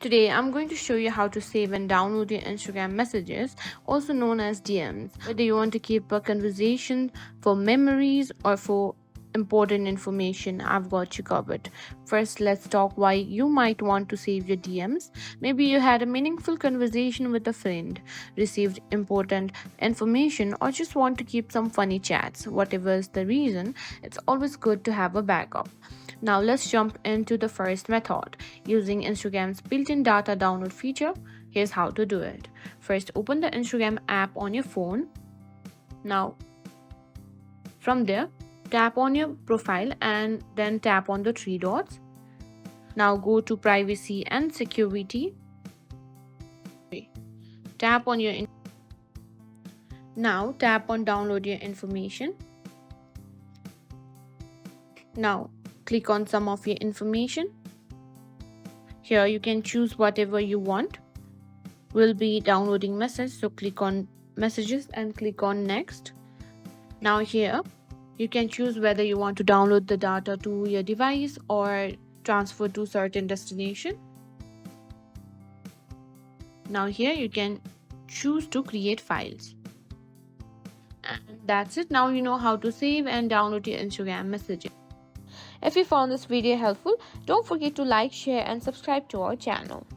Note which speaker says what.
Speaker 1: Today, I'm going to show you how to save and download your Instagram messages, also known as DMs. Whether you want to keep a conversation for memories or for important information, I've got you covered. First, let's talk why you might want to save your DMs. Maybe you had a meaningful conversation with a friend, received important information, or just want to keep some funny chats. Whatever is the reason, it's always good to have a backup. Now let's jump into the first method, using Instagram's built-in data download feature. Here's how to do it. First, open the Instagram app on your phone. Now, from there, tap on your profile and then tap on the three dots. Now go to privacy and security. Tap on your Now tap on download your information. Now click on some of your information. Here you can choose whatever you want. We'll be downloading message, so click on messages and click on next. Now here you can choose whether you want to download the data to your device or transfer to certain destination. Now here you can choose to create files. And that's it. Now you know how to save and download your Instagram messages. If you found this video helpful, don't forget to like, share and subscribe to our channel.